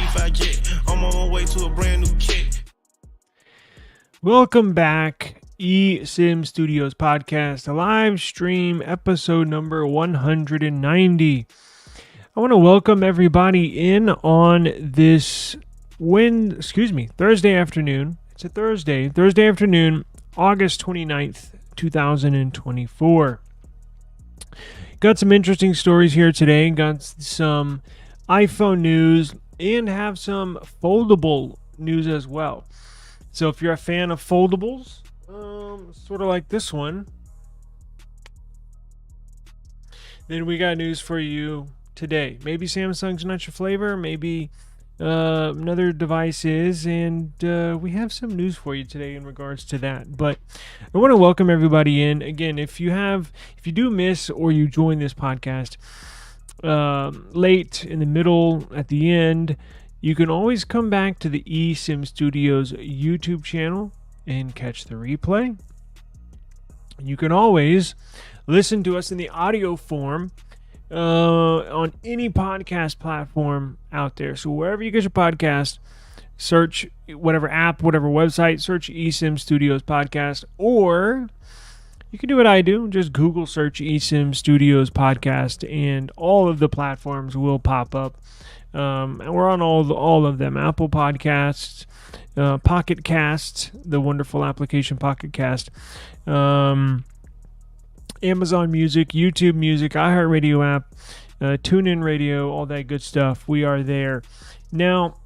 beef I get. I'm on my way to a brand new kit. Welcome back, eSIM Studios Podcast, a live stream episode number 190. I want to welcome everybody in on this Thursday afternoon. It's a Thursday afternoon, August 29th, 2024. Got some interesting stories here today. Got some iPhone news and have some foldable news as well. So if you're a fan of foldables, sort of like this one, then we got news for you today. Maybe Samsung's not your flavor, maybe another device is, and we have some news for you today in regards to that. But I want to welcome everybody in. Again, if you do miss or you join this podcast late, in the middle, at the end, you can always come back to the eSIM Studios YouTube channel and catch the replay. You can always listen to us in the audio form on any podcast platform out there. So wherever you get your podcast, search whatever app, whatever website, search eSIM Studios Podcast, or you can do what I do, just Google search eSIM Studios Podcast, and all of the platforms will pop up. And we're on all of them: Apple Podcasts, Pocket Cast, the wonderful application Pocket Cast, Amazon Music, YouTube Music, iHeartRadio app, TuneIn Radio, all that good stuff. We are there. Now,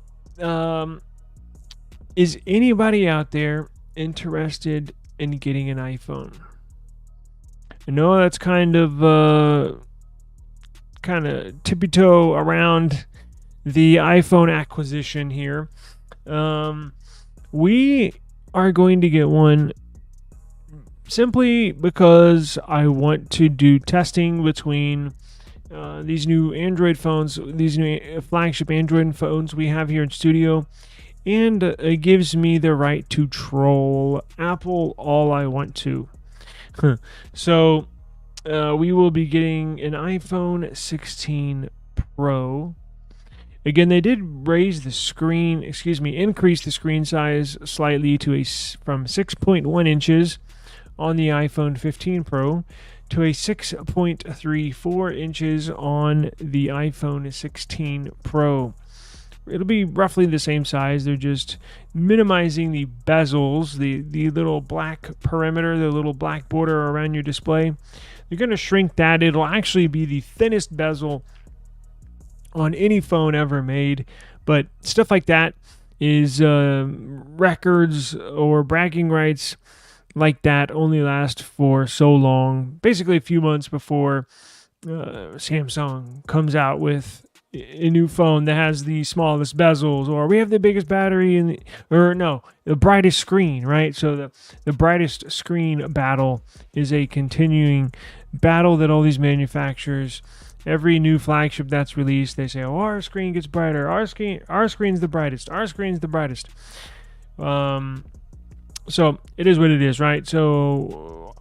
is anybody out there interested in getting an iPhone? I know that's kind of tippy-toe around the iPhone acquisition here. We are going to get one simply because I want to do testing between these new Android phones, these new flagship Android phones we have here in studio, and it gives me the right to troll Apple all I want to. So we will be getting an iPhone 16 Pro. Again, they did increase the screen size slightly from 6.1 inches on the iPhone 15 Pro to a 6.34 inches on the iPhone 16 Pro. It'll be roughly the same size. They're just minimizing the bezels, the little black perimeter, the little black border around your display. They're going to shrink that. It'll actually be the thinnest bezel on any phone ever made, but stuff like that is records or bragging rights like that only last for so long. Basically a few months before Samsung comes out with a new phone that has the smallest bezels, or we have the biggest battery the brightest screen, right? So the brightest screen battle is a continuing battle that all these manufacturers, every new flagship that's released, they say, "Oh, our screen gets brighter. Our screen's the brightest. Our screen's the brightest." So it is what it is, right? So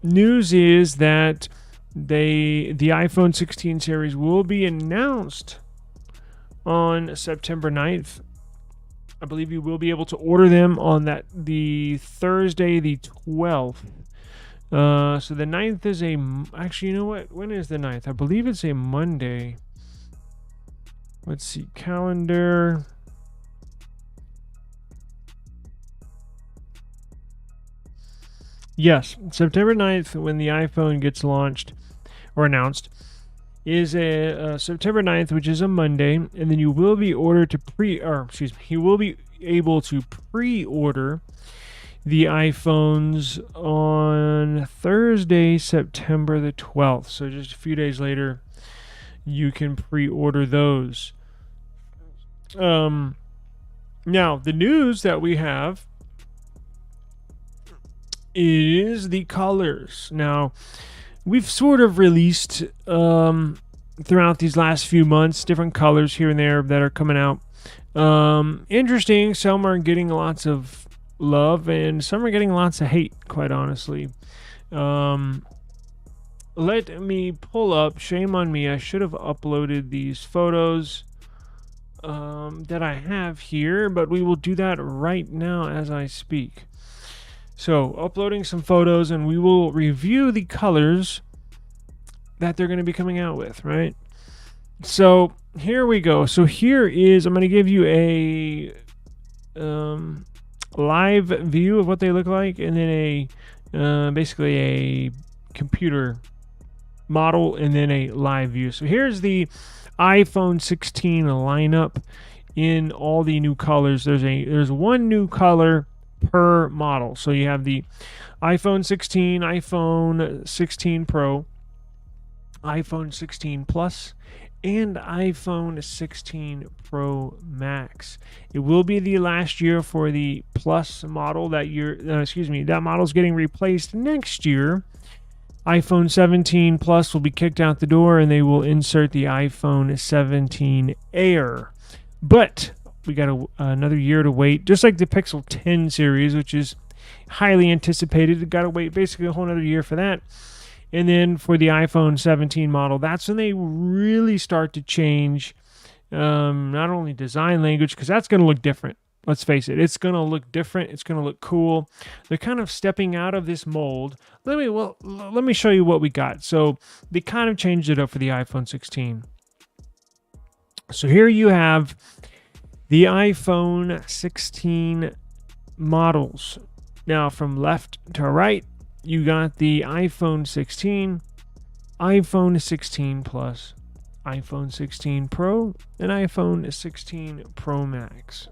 news is that the iPhone 16 series will be announced on September 9th. I believe you will be able to order them on the Thursday, the 12th. So the 9th is actually, you know what? When is the 9th? I believe it's a Monday. Let's see, calendar. Yes, September 9th, when the iPhone gets launched or announced, is September 9th, which is a Monday, and then you will be able to pre-order the iPhones on Thursday, September the 12th. So just a few days later, you can pre-order those. Now, the news that we have is the colors. Now, we've sort of released throughout these last few months different colors here and there that are coming out. Interesting. Some are getting lots of love and some are getting lots of hate, quite honestly. Let me pull up. Shame on me. I should have uploaded these photos. that I have here, but we will do that right now as I speak. So, uploading some photos, and we will review the colors that they're going to be coming out with, right? So, here we go. So, here is, I'm going to give you a live view of what they look like, and then basically a computer model, and then a live view. So, here's the iPhone 16 lineup in all the new colors. There's one new color per model. So you have the iPhone 16, iPhone 16 Pro, iPhone 16 Plus, and iPhone 16 Pro Max. It will be the last year for the Plus model. That model's getting replaced next year. iPhone 17 Plus will be kicked out the door, and they will insert the iPhone 17 Air. But we got another year to wait, just like the Pixel 10 series, which is highly anticipated. Got to wait basically a whole another year for that. And then for the iPhone 17 model, that's when they really start to change not only design language, because that's going to look different. Let's face it, it's going to look different. It's going to look cool. They're kind of stepping out of this mold. Let me show you what we got. So they kind of changed it up for the iPhone 16. So here you have the iPhone 16 models. Now from left to right, you got the iPhone 16, iPhone 16 Plus, iPhone 16 Pro, and iPhone 16 Pro Max.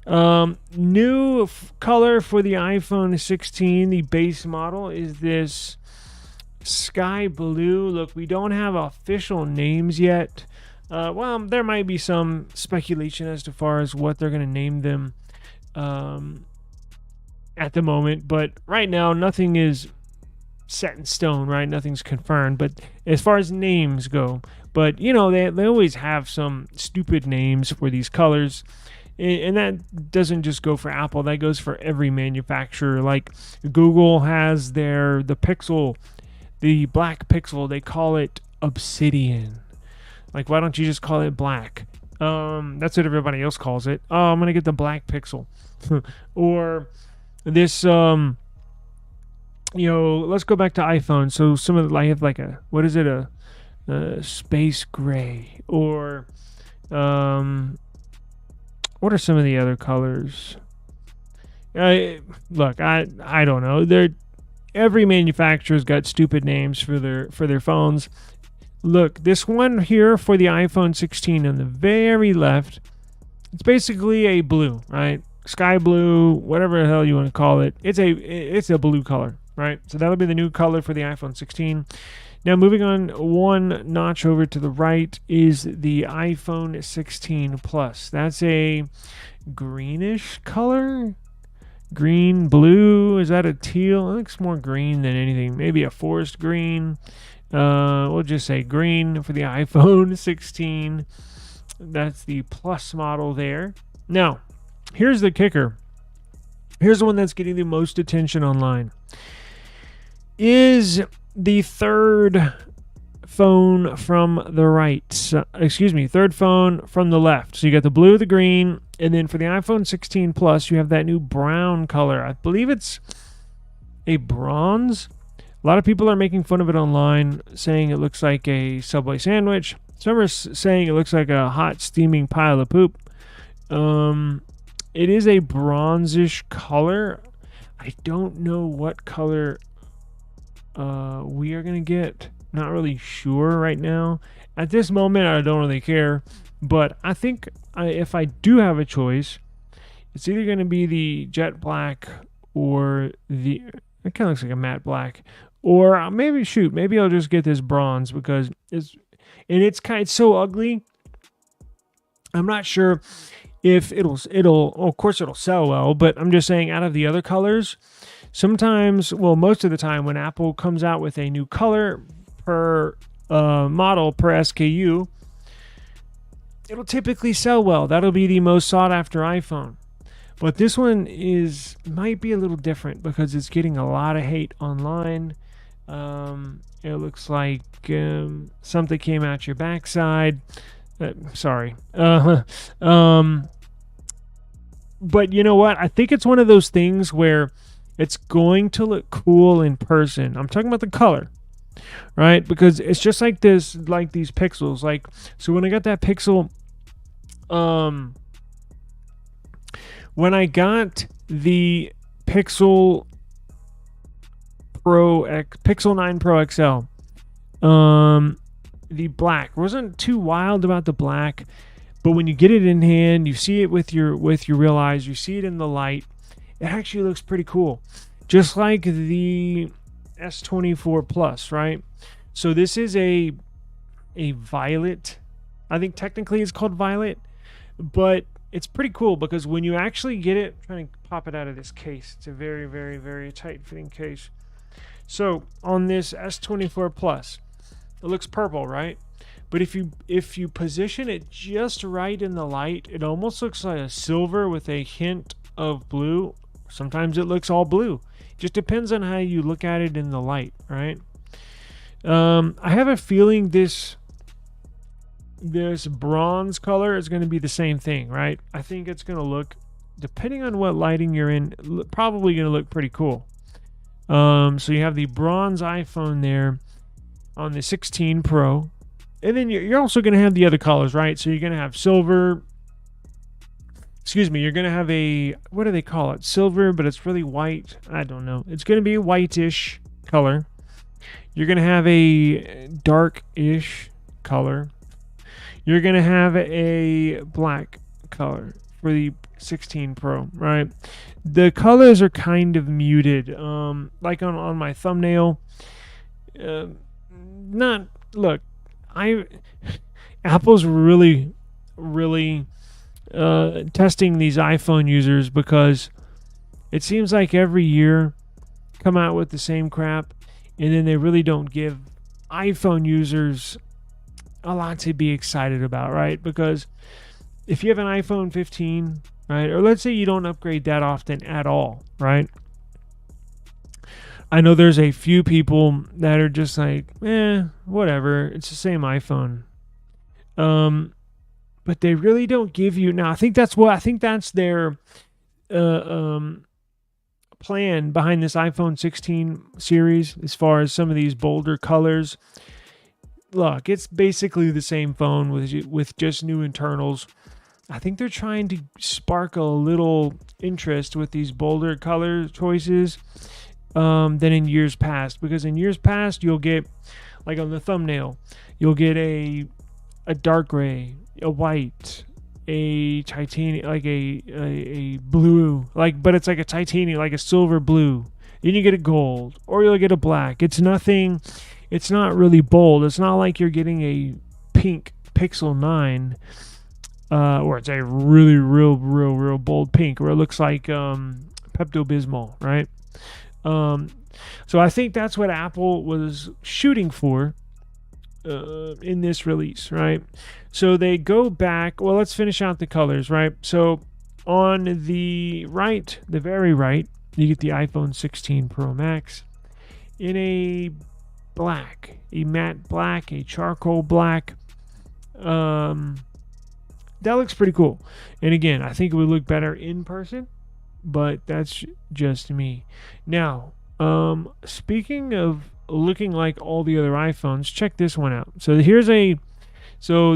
New color for the iPhone 16, the base model, is this sky blue. Look, we don't have official names yet. Well, there might be some speculation as to far as what they're going to name them at the moment, but right now nothing is set in stone, right? Nothing's confirmed, but as far as names go, but you know, they always have some stupid names for these colors, and that doesn't just go for Apple, that goes for every manufacturer. Like Google has the Pixel, the black Pixel, they call it Obsidian. Like, why don't you just call it black? That's what everybody else calls it. Oh, I'm gonna get the black Pixel. Or this, let's go back to iPhone. So some of I have like a space gray, or what are some of the other colors? Look, I don't know. Every manufacturer's got stupid names for their phones. Look, this one here for the iPhone 16 on the very left, it's basically a blue, right? Sky blue, whatever the hell you want to call it. It's a blue color, right? So that'll be the new color for the iPhone 16. Now, moving on one notch over to the right is the iPhone 16 Plus. That's a greenish color. Green, blue. Is that a teal? It looks more green than anything. Maybe a forest green. We'll just say green for the iPhone 16. That's the Plus model there. Now, here's the kicker. Here's the one that's getting the most attention online. Is the third phone from the right. Third phone from the left. So you got the blue, the green, and then for the iPhone 16 Plus, you have that new brown color. I believe it's a bronze. A lot of people are making fun of it online, saying it looks like a Subway sandwich. Some are saying it looks like a hot, steaming pile of poop. It is a bronzish color. I don't know what color we are going to get. Not really sure right now. At this moment, I don't really care. But I think if I do have a choice, it's either going to be the jet black or it kind of looks like a matte black. Or maybe I'll just get this bronze because it's so ugly. I'm not sure if of course it'll sell well, but I'm just saying out of the other colors, sometimes, well, most of the time when Apple comes out with a new color per model, per SKU, it'll typically sell well. That'll be the most sought after iPhone. But this one might be a little different because it's getting a lot of hate online. It looks like something came out your backside. Sorry. But you know what? I think it's one of those things where it's going to look cool in person. I'm talking about the color, right? Because it's just like this, like these pixels. Like, so when I got that Pixel, when I got the Pixel Pixel 9 Pro XL, the black wasn't too wild about the black, but when you get it in hand, you see it with your real eyes, you see it in the light, it actually looks pretty cool, just like the S24 Plus, right? So this is a violet. I think technically it's called violet, but it's pretty cool because when you actually get it, I'm trying to pop it out of this case. It's a very, very, very tight fitting case. So on this S24 Plus, it looks purple, right? But if you position it just right in the light, it almost looks like a silver with a hint of blue. Sometimes it looks all blue. Just depends on how you look at it in the light, right? I have a feeling this bronze color is going to be the same thing, right? I think it's going to look, depending on what lighting you're in, probably going to look pretty cool. So you have the bronze iPhone there on the 16 Pro. And then you're also going to have the other colors, right? So you're going to have silver. Excuse me. You're going to have a, what do they call it? Silver, but it's really white. I don't know. It's going to be a whitish color. You're going to have a dark-ish color. You're going to have a black color for the 16 Pro, right? The colors are kind of muted. Like on my thumbnail. Apple's really testing these iPhone users because it seems like every year come out with the same crap, and then they really don't give iPhone users a lot to be excited about, right? Because if you have an iPhone 15, right, or let's say you don't upgrade that often at all, right? I know there's a few people that are just like, whatever, it's the same iPhone. But they really don't give you. Now, I think that's their plan behind this iPhone 16 series as far as some of these bolder colors. Look, it's basically the same phone with just new internals. I think they're trying to spark a little interest with these bolder color choices than in years past, because in years past you'll get, like on the thumbnail, you'll get a dark gray, a white, a titanium, like a blue, like, but it's like a titanium, like a silver blue. Then you get a gold, or you'll get a black. It's not really bold. It's not like you're getting a pink Pixel 9, or it's a really real bold pink, where it looks like Pepto-Bismol, right? So I think that's what Apple was shooting for in this release, right? So they go back. Well, let's finish out the colors, right? So on the right, the very right, you get the iPhone 16 Pro Max in a black, a matte black, a charcoal black. That looks pretty cool. And again, I think it would look better in person, but that's just me. Now, speaking of looking like all the other iPhones, check this one out. So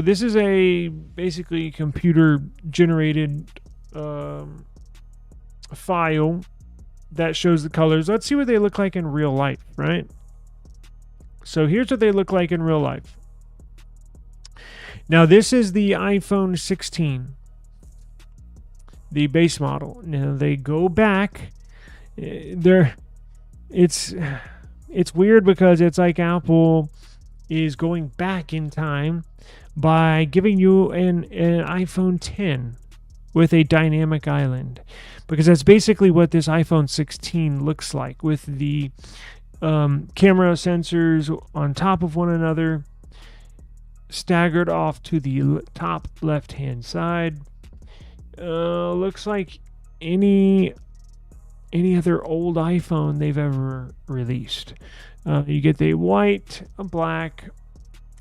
this is a basically computer generated file that shows the colors. Let's see what they look like in real life, right? So here's what they look like in real life. Now this is the iPhone 16, the base model. Now they go back. It's weird because it's like Apple is going back in time by giving you an iPhone 10 with a dynamic island, because that's basically what this iPhone 16 looks like, with the camera sensors on top of one another, staggered off to the top left-hand side. Looks like any other old iPhone they've ever released. You get a white, a black,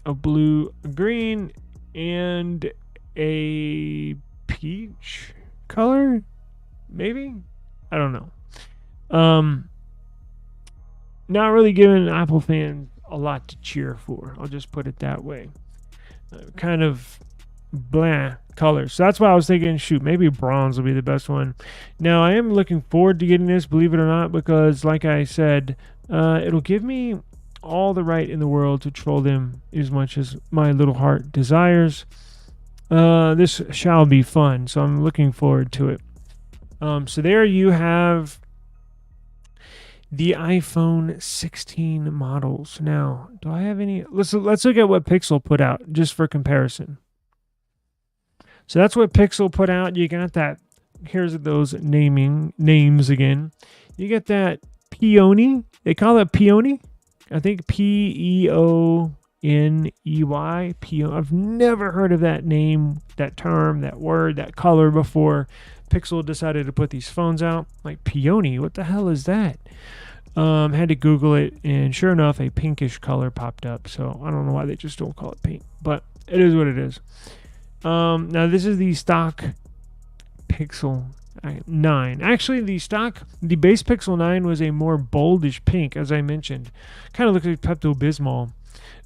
a blue, a green, and a peach color, maybe? I don't know. Not really giving Apple fans a lot to cheer for. I'll just put it that way. Kind of blah colors. So that's why I was thinking, shoot, maybe bronze will be the best one. Now, I am looking forward to getting this, believe it or not, because like I said, it'll give me all the right in the world to troll them as much as my little heart desires. This shall be fun, so I'm looking forward to it. So there you have the iPhone 16 models. Now, do I have any? Let's look at what Pixel put out just for comparison. So that's what Pixel put out. You got that. Here's those names again. You get that Peony. They call it Peony. I think Peoney. I've never heard of that name, that term, that word, that color before Pixel decided to put these phones out. Like Peony, what the hell is that? Had to Google it, and sure enough, a pinkish color popped up. So I don't know why they just don't call it pink, but it is what it is. Now this is the stock Pixel 9. Actually, the base Pixel 9 was a more boldish pink, as I mentioned. Kind of looks like Pepto-Bismol.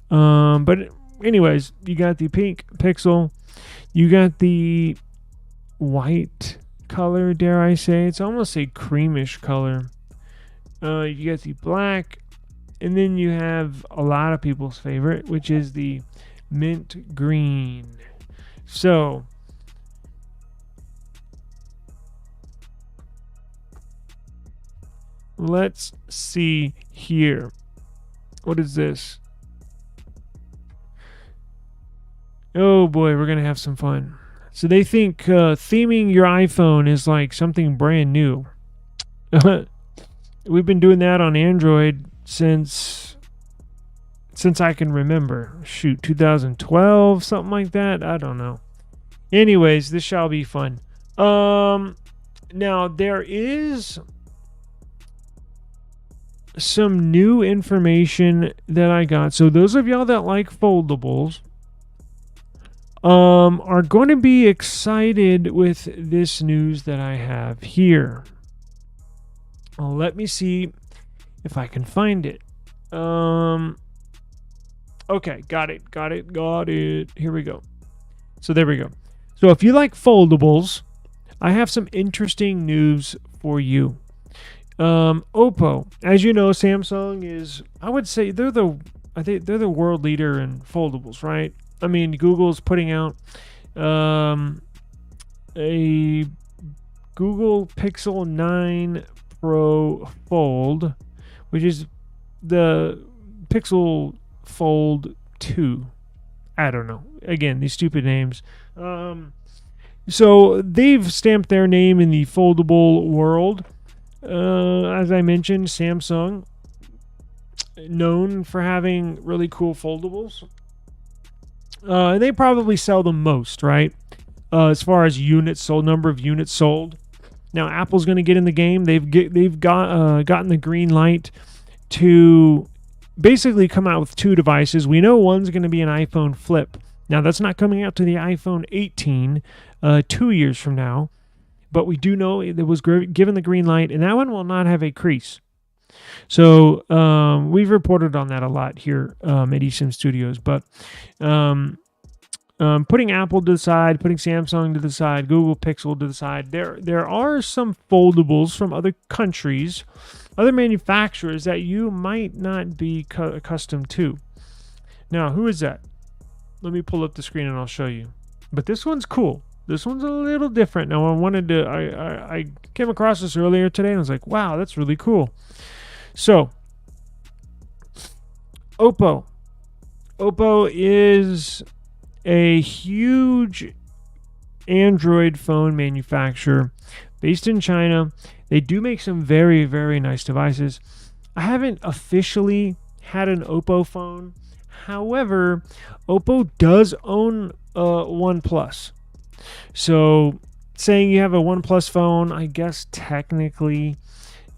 But anyways, you got the pink Pixel. You got the white color, dare I say. It's almost a creamish color. You got the black. And then you have a lot of people's favorite, which is the mint green. So, let's see here. What is this? Oh boy, we're going to have some fun. So they think theming your iPhone is like something brand new. We've been doing that on Android since I can remember. Shoot, 2012, something like that. I don't know. Anyways, this shall be fun. Now there is some new information that I got. So those of y'all that like foldables are going to be excited with this news that I have here. Well, let me see if I can find it. Okay, got it. Here we go. So there we go. So if you like foldables, I have some interesting news for you. Oppo, as you know, Samsung is, I would say they're the world leader in foldables, right? I mean, Google's putting out a Google Pixel 9 Pro Fold, which is the Pixel Fold 2. I don't know. Again, these stupid names. So they've stamped their name in the foldable world. As I mentioned, Samsung, known for having really cool foldables. They probably sell the most, right? As far as units sold, number of units sold. Now Apple's going to get in the game. They've gotten the green light to basically come out with two devices. We know one's going to be an iPhone Flip. Now that's not coming out to the iPhone 18 2 years from now, but we do know it was given the green light, and that one will not have a crease. So we've reported on that a lot here at eSIM Studios, but putting Apple to the side, putting Samsung to the side, Google Pixel to the side, there are some foldables from other countries, other manufacturers that you might not be accustomed to. Now, who is that? Let me pull up the screen and I'll show you. But this one's cool. This one's a little different. Now, I came across this earlier today and I was like, wow, that's really cool. So, Oppo. Oppo is a huge Android phone manufacturer based in China. They do make some very, very nice devices. I haven't officially had an Oppo phone. However, Oppo does own OnePlus. So, saying you have a OnePlus phone, I guess technically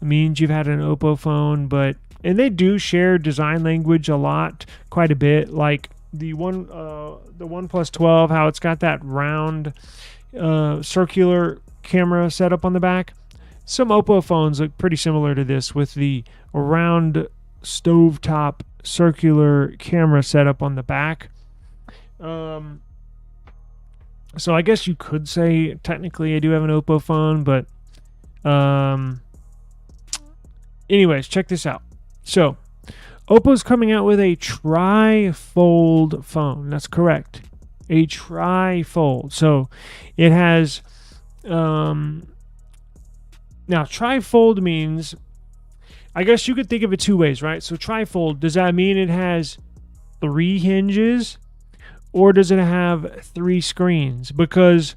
means you've had an Oppo phone, and they do share design language quite a bit. Like the OnePlus 12, how it's got that round circular camera setup on the back. Some Oppo phones look pretty similar to this with the round stovetop circular camera setup on the back. So I guess you could say technically I do have an Oppo phone, but anyways, check this out. So Oppo's coming out with a tri-fold phone. That's correct. A tri-fold. So it has now tri-fold means, I guess you could think of it two ways, right? So tri-fold, does that mean it has 3 hinges or does it have 3 screens? Because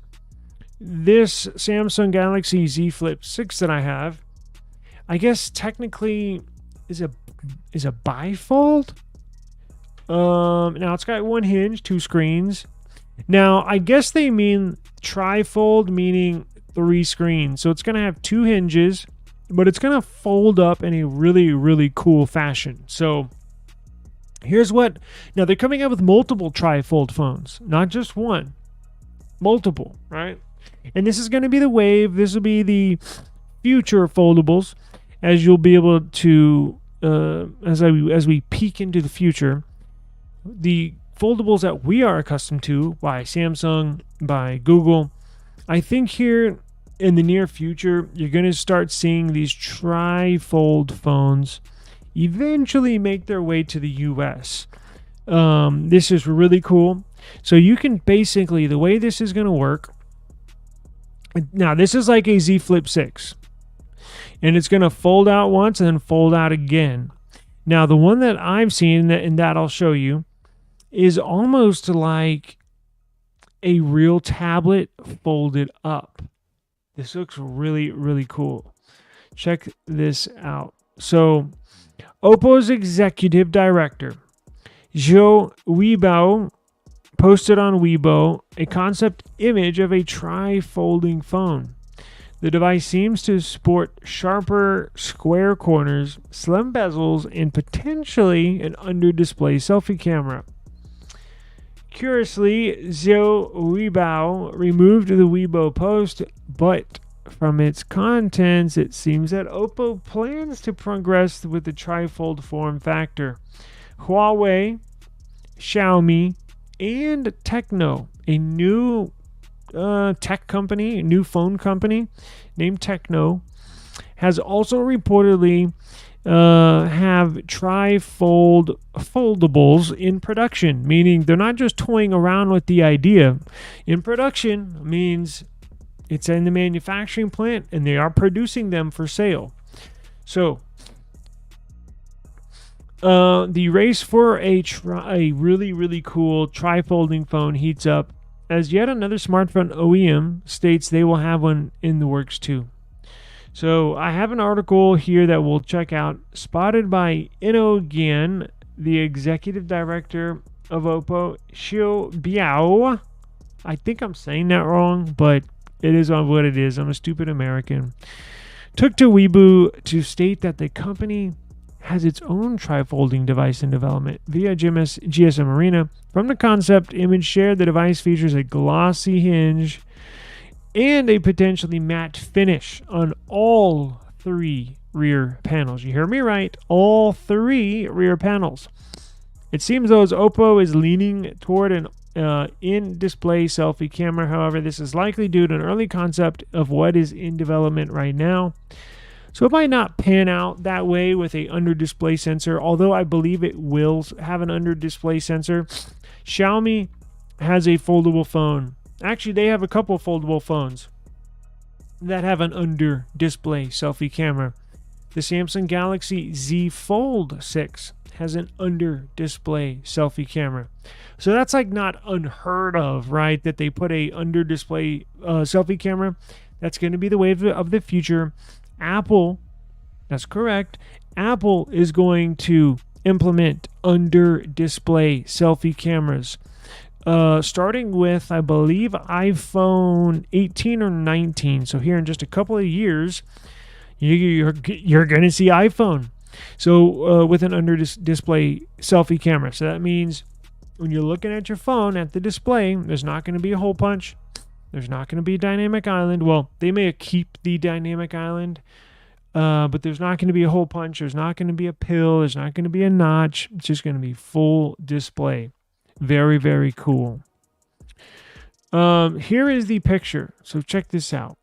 this Samsung Galaxy Z Flip 6 that I have, I guess technically is a bifold. Now it's got 1 hinge, 2 screens. Now I guess they mean trifold, meaning 3 screens. So it's going to have 2 hinges, but it's going to fold up in a really, really cool fashion. So here's what. Now they're coming out with multiple trifold phones, not just one, multiple, right? And this is going to be the wave. This will be the future foldables, as you'll be able to, as we peek into the future, the foldables that we are accustomed to by Samsung, by Google. I think here in the near future, you're going to start seeing these tri-fold phones eventually make their way to the US. This is really cool. So you can basically, the way this is going to work, now this is like a Z Flip 6. And it's going to fold out once and then fold out again. Now the one that I've seen, and that I'll show you, is almost like a real tablet folded up. This looks really, really cool. Check this out. So, Oppo's executive director, Zhou Weibao, posted on Weibo a concept image of a tri-folding phone. The device seems to sport sharper square corners, slim bezels, and potentially an under-display selfie camera. Curiously, Zhou Weibao removed the Weibo post, but from its contents, it seems that Oppo plans to progress with the trifold form factor. Huawei, Xiaomi, and Tecno, a new tech company, a new phone company named Tecno, has also reportedly have trifold foldables in production, meaning they're not just toying around with the idea. In production means it's in the manufacturing plant and they are producing them for sale. So the race for a really, really cool tri-folding phone heats up as yet another smartphone OEM states they will have one in the works too. So I have an article here that we'll check out, spotted by innocn, the executive director of Oppo, Xiu Biao. I think I'm saying that wrong, but it is on what it is. I'm a stupid American. Took to Weibo to state that the company has its own tri-folding device in development via GSM Arena. From the concept image shared, the device features a glossy hinge and a potentially matte finish on all 3 rear panels. You hear me right, all 3 rear panels. It seems though as Oppo is leaning toward an in-display selfie camera. However, this is likely due to an early concept of what is in development right now. So it might not pan out that way with a under-display sensor, although I believe it will have an under-display sensor. Xiaomi has a foldable phone. Actually, they have a couple foldable phones that have an under-display selfie camera. The Samsung Galaxy Z Fold 6 has an under-display selfie camera. So that's like not unheard of, right? That they put a under-display selfie camera. That's going to be the wave of the future. Apple, that's correct. Apple is going to implement under-display selfie cameras. Starting with, I believe, iPhone 18 or 19. So here in just a couple of years, you're going to see iPhone. So with an under-display selfie camera. So that means when you're looking at your phone at the display, there's not going to be a hole punch. There's not going to be a dynamic island. Well, they may keep the dynamic island, but there's not going to be a hole punch. There's not going to be a pill. There's not going to be a notch. It's just going to be full display. Very, very cool. Here is the picture. So check this out.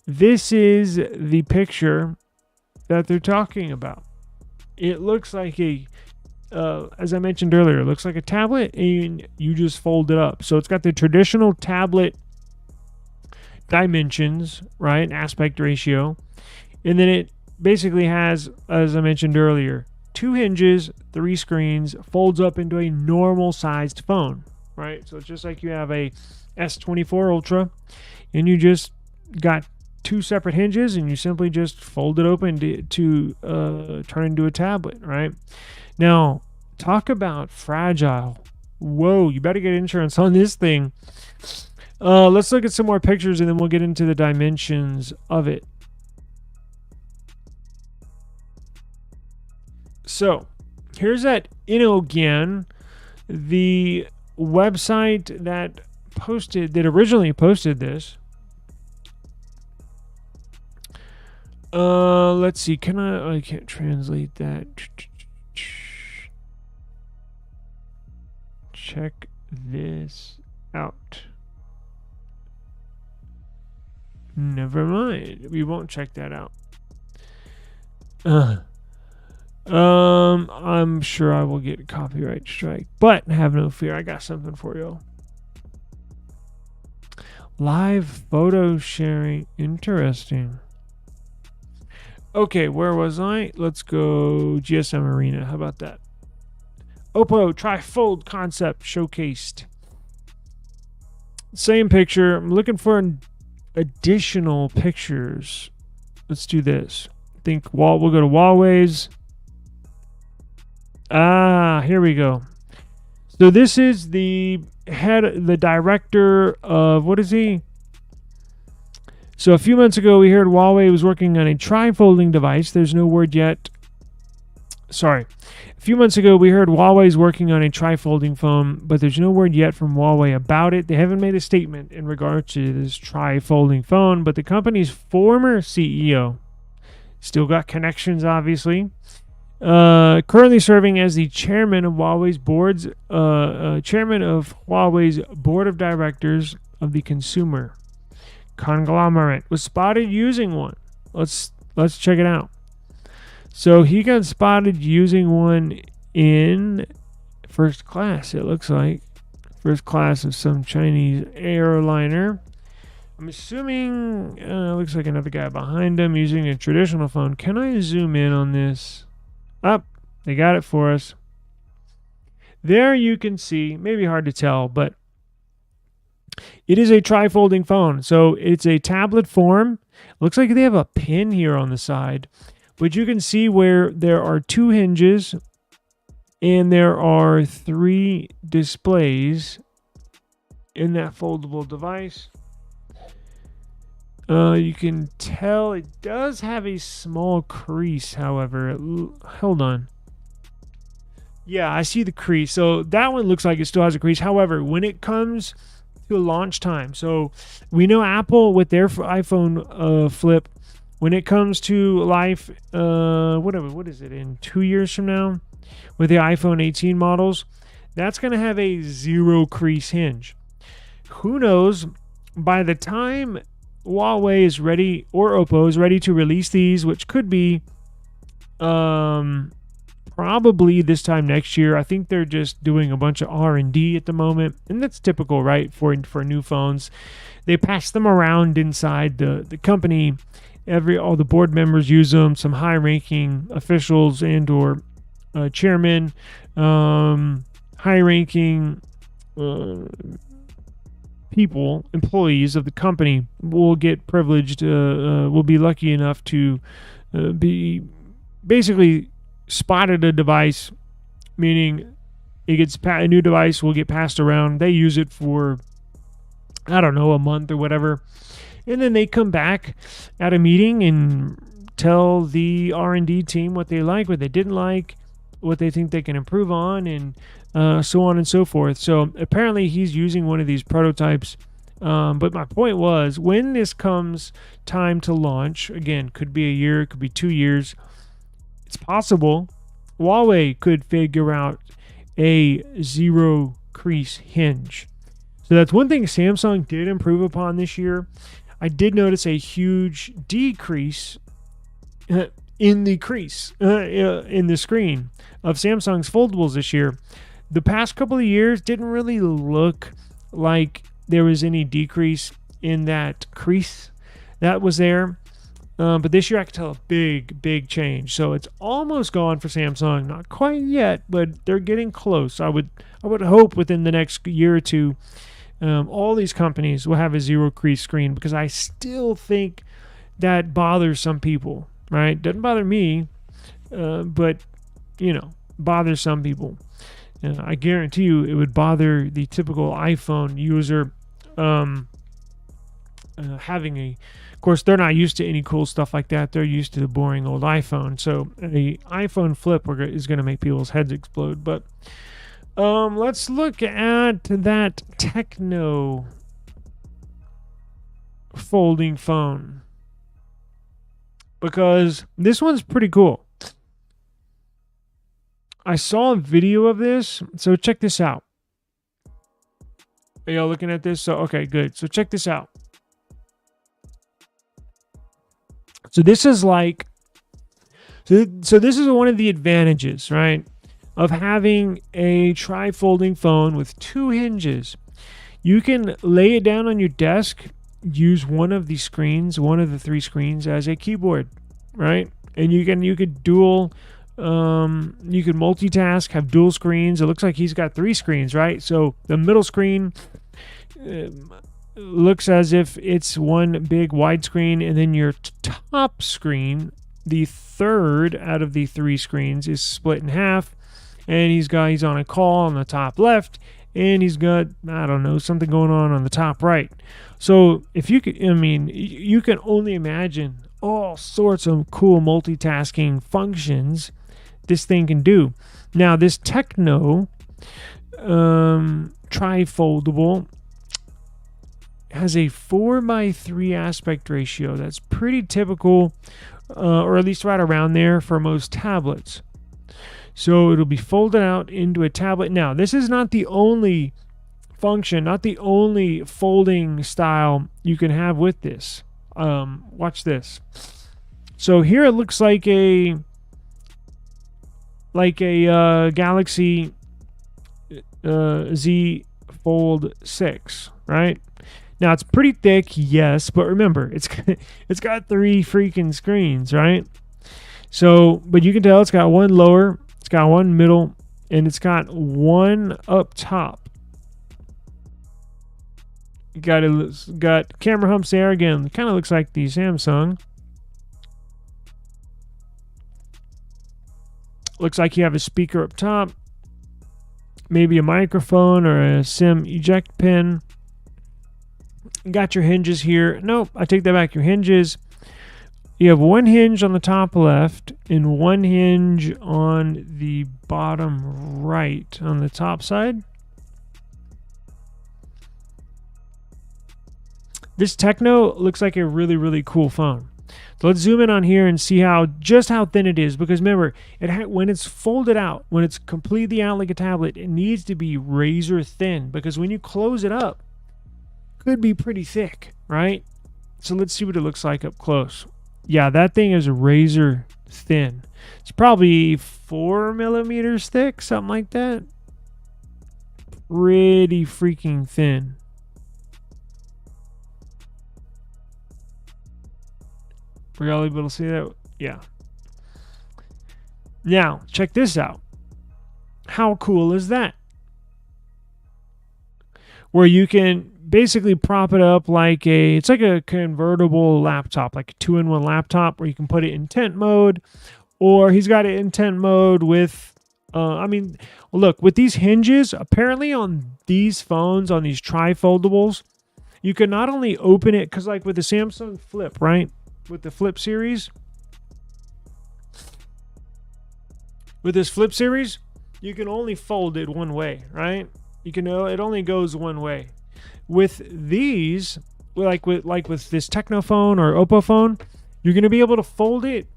This is the picture that they're talking about. It looks like as I mentioned earlier, it looks like a tablet and you just fold it up. So it's got the traditional tablet dimensions, right? Aspect ratio. And then it basically has, as I mentioned earlier, 2 hinges, 3 screens, folds up into a normal sized phone, right? So it's just like you have a S23 Ultra and you just got 2 separate hinges and you simply just fold it open to turn into a tablet, right? Now, talk about fragile. Whoa, you better get insurance on this thing. Let's look at some more pictures and then we'll get into the dimensions of it. So, here's that innocn, the website that originally posted this. Let's see. I can't translate that. Check this out. Never mind. We won't check that out. I'm sure I will get a copyright strike, but have no fear. I got something for you. Live photo sharing. Interesting. Okay, where was I? Let's go GSM Arena. How about that? Oppo trifold concept showcased. Same picture. I'm looking for additional pictures. Let's do this. We'll go to Huawei's. Here we go. So this is the director of, what is he? So a few months ago, we heard Huawei was working on a tri-folding device. There's no word yet. Sorry. A few months ago, we heard Huawei's working on a tri-folding phone, but there's no word yet from Huawei about it. They haven't made a statement in regard to this tri-folding phone, but the company's former CEO, still got connections, obviously, currently serving as the chairman of Huawei's board of directors of the consumer conglomerate, was spotted using one. Let's check it out. So he got spotted using one in first class, it looks like. First class of some Chinese airliner. I'm assuming looks like another guy behind him using a traditional phone. Can I zoom in on this? They got it for us. There you can see, maybe hard to tell, but it is a tri-folding phone. So it's a tablet form. Looks like they have a pin here on the side. But you can see where there are 2 hinges and there are 3 displays in that foldable device. You can tell it does have a small crease, however. Hold on. Yeah, I see the crease. So that one looks like it still has a crease. However, when it comes to launch time, so we know Apple with their iPhone flip, when it comes to life, what is it, in 2 years from now, with the iPhone 18 models, that's going to have a 0 crease hinge. Who knows, by the time Huawei is ready, or Oppo is ready to release these, which could be probably this time next year. I think they're just doing a bunch of R&D at the moment, and that's typical, right, for new phones. They pass them around inside the company. All the board members use them. Some high-ranking officials and or chairman, high-ranking people, employees of the company will get privileged, will be lucky enough to be basically spotted a device, meaning a new device will get passed around. They use it for, I don't know, a month or whatever. And then they come back at a meeting and tell the R&D team what they like, what they didn't like. what they think they can improve on, and so on and so forth. So apparently he's using one of these prototypes. But my point was, when this comes time to launch, again, could be a year, could be 2 years, it's possible Huawei could figure out a zero crease hinge. So that's one thing Samsung did improve upon this year. I did notice a huge decrease in the crease in the screen of Samsung's foldables this year. The past couple of years didn't really look like there was any decrease in that crease that was there. But this year I could tell a big change. So it's almost gone for Samsung. Not quite yet, but they're getting close. I would hope within the next year or two, all these companies will have a zero crease screen, because I still think that bothers some people, right? Doesn't bother me, but, bothers some people. I guarantee you it would bother the typical iPhone user having a... Of course, they're not used to any cool stuff like that. They're used to the boring old iPhone. So the iPhone flip is going to make people's heads explode. But let's look at that Techno folding phone, because this one's pretty cool. I saw a video of this, so check this out. Are y'all looking at this? So, okay, good. So check this out. So this is like, so this is one of the advantages, right, of having a tri-folding phone with two hinges. You can lay it down on your desk, use one of the screens, one of the three screens as a keyboard, right? And you could dual, you could multitask, have dual screens. It looks like he's got three screens, right? So the middle screen looks as if it's one big widescreen, and then your top screen, the third out of the three screens, is split in half, and he's on a call on the top left, and he's got, I don't know, something going on the top right. So if you could, you can only imagine all sorts of cool multitasking functions this thing can do. Now this Techno tri-foldable has a 4:3 aspect ratio. That's pretty typical, or at least right around there for most tablets. So it'll be folded out into a tablet. Now, this is not the only function, not the only folding style you can have with this. Watch this. So here it looks like a Galaxy Z Fold 6, right? Now it's pretty thick, yes, but remember, it's got three freaking screens, right? So, but you can tell it's got one lower, it's got one middle, and it's got one up top. Got camera humps there again. Kind of looks like the Samsung. Looks like you have a speaker up top, maybe a microphone or a SIM eject pin. Got your hinges here. Nope, I take that back. Your hinges, you have one hinge on the top left and one hinge on the bottom right on the top side. This Techno looks like a really cool phone. So let's zoom in on here and see just how thin it is, because remember, when it's folded out, when it's completely out like a tablet, it needs to be razor thin, because when you close it up, could be pretty thick, right? So let's see what it looks like up close. Yeah, that thing is razor thin. It's probably 4 millimeters thick, something like that. Pretty freaking thin. Were y'all able to see that? Yeah. Now, check this out. How cool is that? Where you can basically prop it up like it's like a convertible laptop, like a 2-in-1 laptop, where you can put it in tent mode, or he's got it in tent mode with, look, with these hinges, apparently on these phones, on these tri-foldables, you can not only open it, because like with the Samsung Flip, right? With the Flip series, With this Flip series, you can only fold it one way, right? It only goes one way. With these, like with this Tecno phone or Oppo phone, you're going to be able to fold it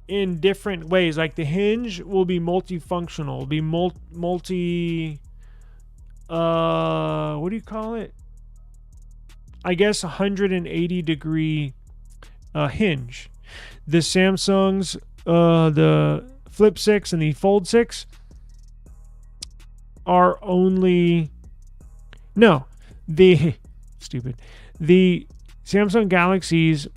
in different ways. Like the hinge will be multifunctional, will be multi what do you call it? I guess 180 degree hinge. The Samsung's the Flip 6 and the Fold 6 are only the Samsung Galaxies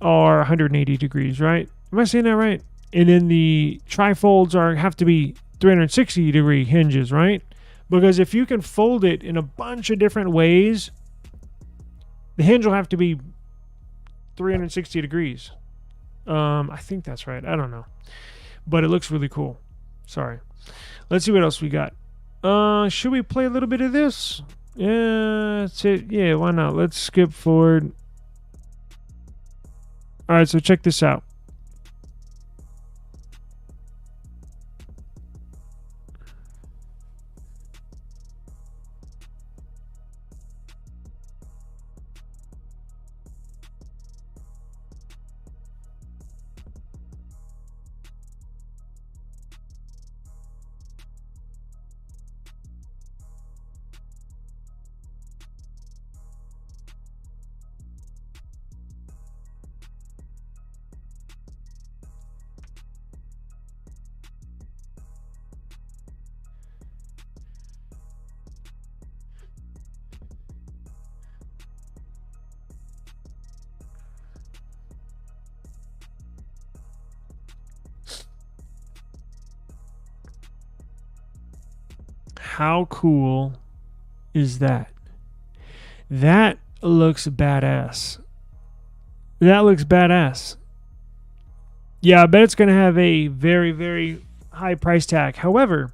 are 180 degrees, right? Am I saying that right? And then the trifolds have to be 360 degree hinges, right? Because if you can fold it in a bunch of different ways, the hinge will have to be 360 degrees. I think that's right. I don't know. But it looks really cool. Sorry. Let's see what else we got. Should we play a little bit of this? Yeah, that's it. Yeah, why not? Let's skip forward. All right, so check this out. How cool is that? That looks badass. That looks badass. Yeah, I bet it's going to have a very, very high price tag. However,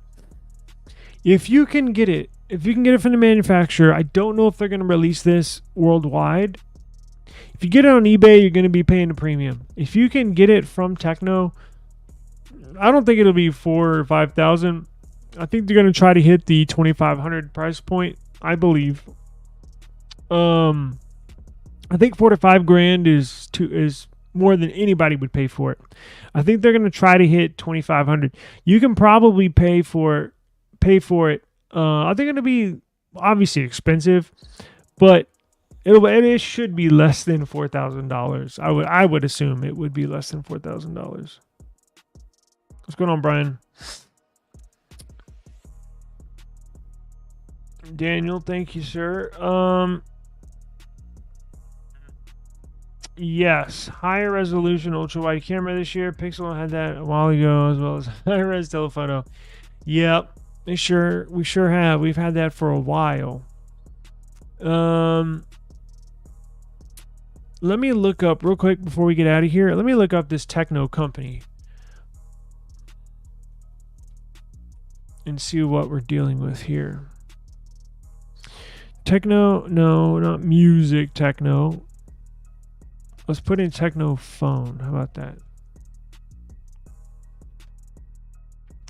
if you can get it from the manufacturer, I don't know if they're going to release this worldwide. If you get it on eBay, you're going to be paying a premium. If you can get it from Tecno, I don't think it'll be $4,000 or $5,000. I think they're going to try to hit the $2,500 price point, I believe. I think $4,000 to $5,000 is more than anybody would pay for it. I think they're going to try to hit $2,500. You can probably pay for it. I think it'll be obviously expensive, but it should be less than $4,000. I would assume it would be less than $4,000. What's going on, Brian? Daniel, thank you, sir. Yes, higher resolution ultra wide camera this year. Pixel had that a while ago, as well as high res telephoto. Yep, we sure have. We've had that for a while. Let me look up real quick before we get out of here. Let me look up this Tecno company and see what we're dealing with here. Tecno, no, not music Tecno. Let's put in Tecno phone. How about that?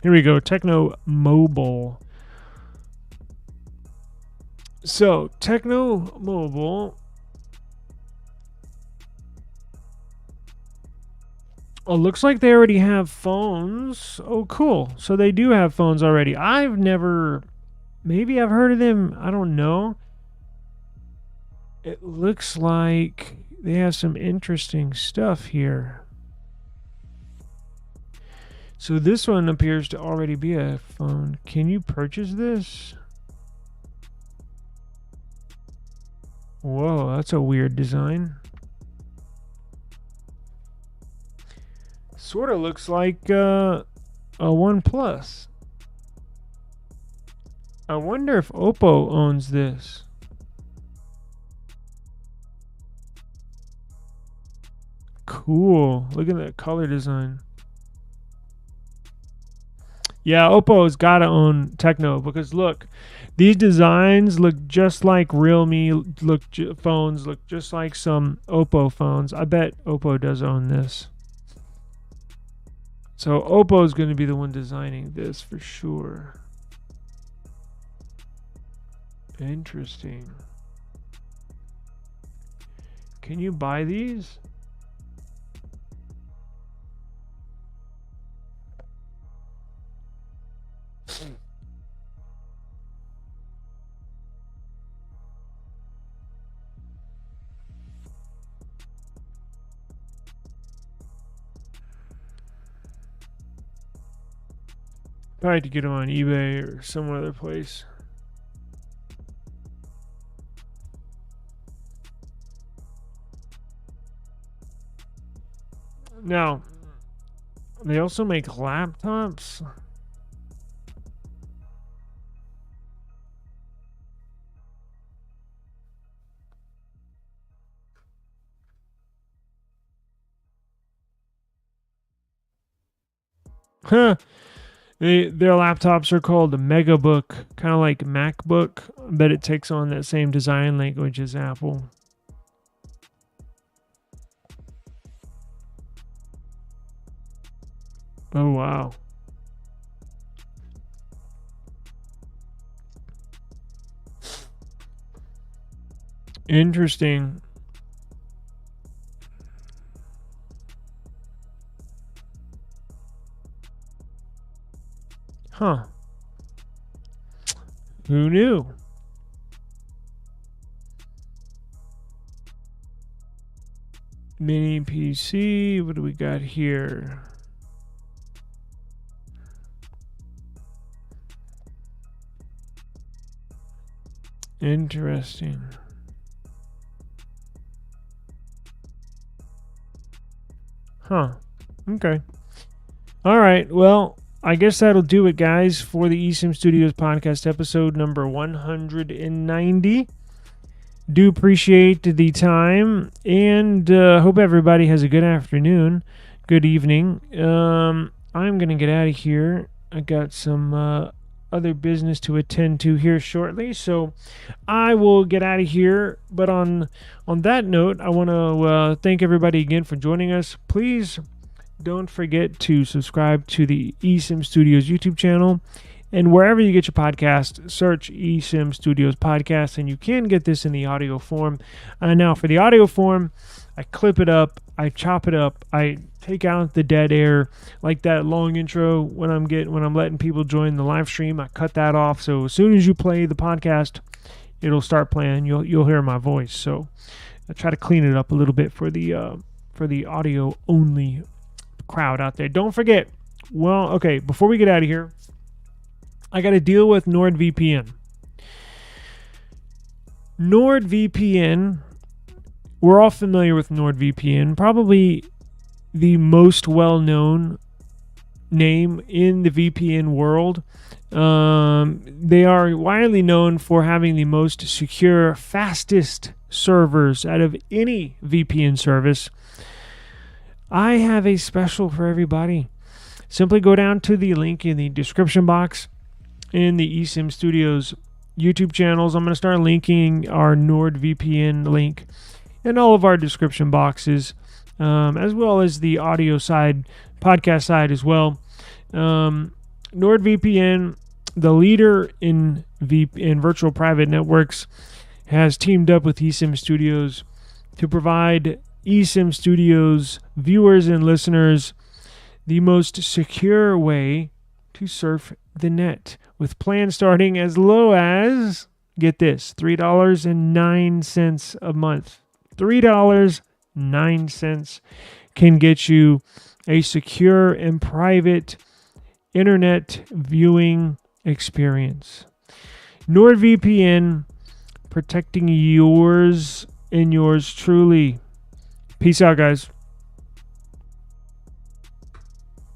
Here we go. Tecno mobile. So, Tecno mobile. Oh, looks like they already have phones. Oh, cool. So they do have phones already. Maybe I've heard of them. I don't know. It looks like they have some interesting stuff here. So this one appears to already be a phone. Can you purchase this? Whoa, that's a weird design. Sort of looks like a OnePlus. I wonder if Oppo owns this. Cool. Look at that color design. Yeah, Oppo's got to own Tecno because look, these designs look just like Realme phones, look just like some Oppo phones. I bet Oppo does own this. So Oppo is going to be the one designing this for sure. Interesting. Can you buy these? Probably have to get them on eBay or some other place. Now, they also make laptops. Huh. Their laptops are called a Megabook, kind of like Macbook, but it takes on that same design language as Apple. Oh, wow. Interesting. Huh. Who knew? Mini PC. What do we got here? Interesting. Huh. Okay. All right. Well, I guess that'll do it, guys, for the eSIM Studios podcast episode number 190. Do appreciate the time, and hope everybody has a good afternoon, good evening. I'm going to get out of here. I got some other business to attend to here shortly, so I will get out of here. But on that note, I want to thank everybody again for joining us. Please don't forget to subscribe to the eSIM Studios YouTube channel, and wherever you get your podcast, search eSIM Studios Podcast, and you can get this in the audio form. Now, for the audio form, I clip it up, I chop it up, I take out the dead air, like that long intro when I'm letting people join the live stream. I cut that off, so as soon as you play the podcast, it'll start playing. You'll hear my voice. So I try to clean it up a little bit for the audio only crowd out there. Don't forget. Well, okay, before we get out of here, I got to deal with NordVPN. NordVPN, we're all familiar with NordVPN, probably the most well-known name in the VPN world. They are widely known for having the most secure, fastest servers out of any VPN service. I have a special for everybody. Simply go down to the link in the description box in the eSIM Studios YouTube channels. I'm going to start linking our NordVPN link in all of our description boxes, as well as the audio side, podcast side as well. NordVPN, the leader in virtual private networks, has teamed up with eSIM Studios to provide eSIM Studios viewers and listeners the most secure way to surf the net, with plans starting as low as, get this, $3.09 a month. $3.09 can get you a secure and private internet viewing experience. NordVPN, protecting yours and yours truly. Peace out, guys.